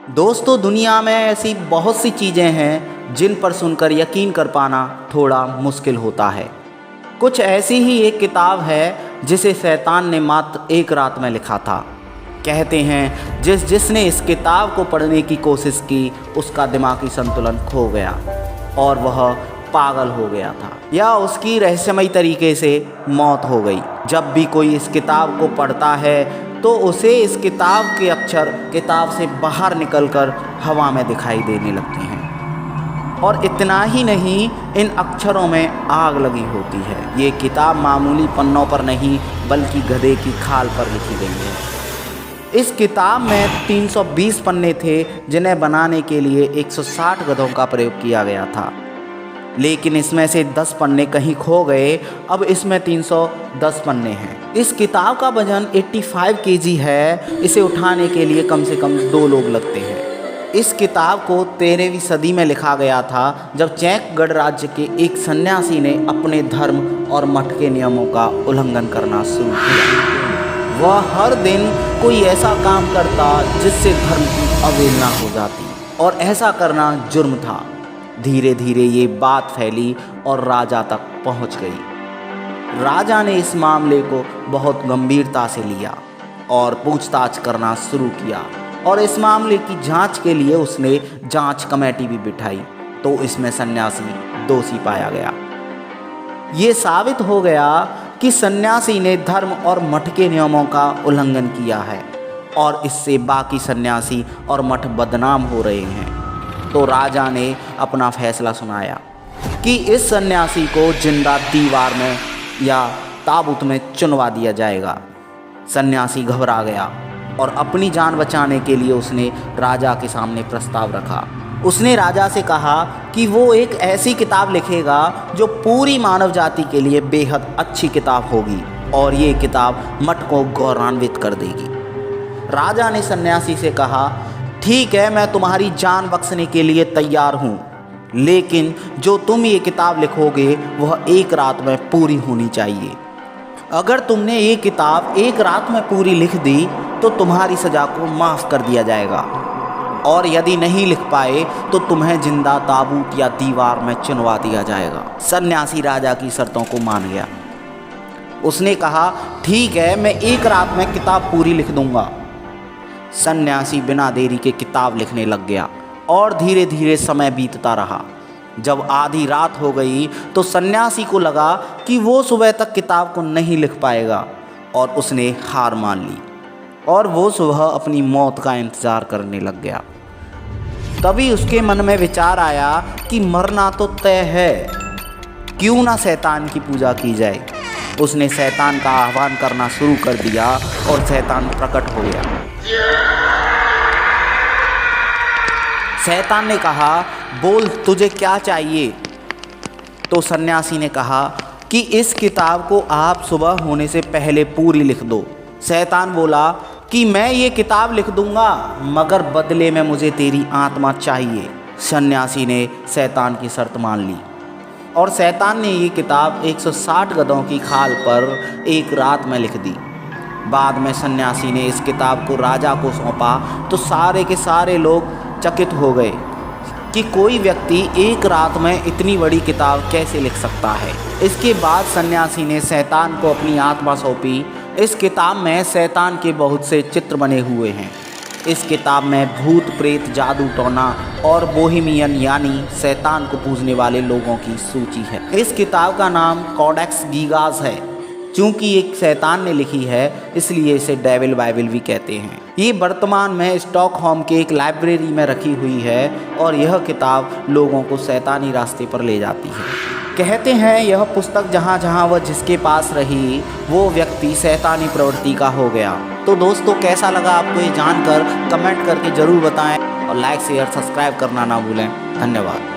दोस्तों, दुनिया में ऐसी बहुत सी चीज़ें हैं जिन पर सुनकर यकीन कर पाना थोड़ा मुश्किल होता है। कुछ ऐसी ही एक किताब है जिसे शैतान ने मात्र एक रात में लिखा था। कहते हैं जिसने इस किताब को पढ़ने की कोशिश की उसका दिमागी संतुलन खो गया और वह पागल हो गया था या उसकी रहस्यमयी तरीके से मौत हो गई। जब भी कोई इस किताब को पढ़ता है तो उसे इस किताब के अक्षर किताब से बाहर निकलकर हवा में दिखाई देने लगते हैं। और इतना ही नहीं, इन अक्षरों में आग लगी होती है। ये किताब मामूली पन्नों पर नहीं बल्कि गधे की खाल पर लिखी गई है। इस किताब में 320 पन्ने थे जिन्हें बनाने के लिए 160 गधों का प्रयोग किया गया था, लेकिन इसमें से 10 पन्ने कहीं खो गए। अब इसमें 310 पन्ने हैं। इस किताब का वजन 85 केजी है। इसे उठाने के लिए कम से कम 2 लोग लगते हैं। इस किताब को 13वीं सदी में लिखा गया था, जब चैक गणराज्य के एक सन्यासी ने अपने धर्म और मठ के नियमों का उल्लंघन करना शुरू किया। वह हर दिन कोई ऐसा काम करता जिससे धर्म की अवहेलना हो जाती, और ऐसा करना जुर्म था। धीरे धीरे ये बात फैली और राजा तक पहुंच गई। राजा ने इस मामले को बहुत गंभीरता से लिया और पूछताछ करना शुरू किया, और इस मामले की जांच के लिए उसने जांच कमेटी भी बिठाई। तो इसमें सन्यासी दोषी पाया गया। ये साबित हो गया कि सन्यासी ने धर्म और मठ के नियमों का उल्लंघन किया है, और इससे बाकी सन्यासी और मठ बदनाम हो रहे हैं। तो राजा ने अपना फैसला सुनाया कि इस सन्यासी को जिंदा दीवार में या ताबूत में चुनवा दिया जाएगा। सन्यासी घबरा गया और अपनी जान बचाने के लिए उसने राजा के सामने प्रस्ताव रखा। उसने राजा से कहा कि वो एक ऐसी किताब लिखेगा जो पूरी मानव जाति के लिए बेहद अच्छी किताब होगी, और ये किताब मठ को गौरवान्वित कर देगी। राजा ने सन्यासी से कहा, ठीक है, मैं तुम्हारी जान बख्शने के लिए तैयार हूँ, लेकिन जो तुम ये किताब लिखोगे वह एक रात में पूरी होनी चाहिए। अगर तुमने ये किताब एक रात में पूरी लिख दी तो तुम्हारी सज़ा को माफ़ कर दिया जाएगा, और यदि नहीं लिख पाए तो तुम्हें जिंदा ताबूत या दीवार में चुनवा दिया जाएगा। सन्यासी राजा की शर्तों को मान गया। उसने कहा, ठीक है, मैं एक रात में किताब पूरी लिख दूंगा। सन्यासी बिना देरी के किताब लिखने लग गया, और धीरे धीरे समय बीतता रहा। जब आधी रात हो गई तो सन्यासी को लगा कि वो सुबह तक किताब को नहीं लिख पाएगा, और उसने हार मान ली, और वो सुबह अपनी मौत का इंतज़ार करने लग गया। तभी उसके मन में विचार आया कि मरना तो तय है, क्यों ना शैतान की पूजा की जाए। उसने शैतान का आह्वान करना शुरू कर दिया, और शैतान प्रकट हो गया। शैतान ने कहा, बोल, तुझे क्या चाहिए? तो सन्यासी ने कहा कि इस किताब को आप सुबह होने से पहले पूरी लिख दो। शैतान बोला कि मैं ये किताब लिख दूंगा, मगर बदले में मुझे तेरी आत्मा चाहिए। सन्यासी ने शैतान की शर्त मान ली, और शैतान ने ये किताब 160 गधों की खाल पर एक रात में लिख दी। बाद में सन्यासी ने इस किताब को राजा को सौंपा तो सारे के सारे लोग चकित हो गए कि कोई व्यक्ति एक रात में इतनी बड़ी किताब कैसे लिख सकता है। इसके बाद सन्यासी ने शैतान को अपनी आत्मा सौंपी। इस किताब में शैतान के बहुत से चित्र बने हुए हैं। इस किताब में भूत प्रेत, जादू टोना और बोहेमियन यानी शैतान को पूजने वाले लोगों की सूची है। इस किताब का नाम कॉडेक्स गीगास है। चूँकि एक शैतान ने लिखी है इसलिए इसे डेविल बाइबल भी कहते हैं। ये वर्तमान में स्टॉकहोम के एक लाइब्रेरी में रखी हुई है, और यह किताब लोगों को शैतानी रास्ते पर ले जाती है। कहते हैं यह पुस्तक जहाँ जहाँ वह जिसके पास रही वो व्यक्ति शैतानी प्रवृत्ति का हो गया। तो दोस्तों, कैसा लगा आपको ये जानकर कमेंट करके ज़रूर बताएं, और लाइक शेयर सब्सक्राइब करना ना भूलें। धन्यवाद।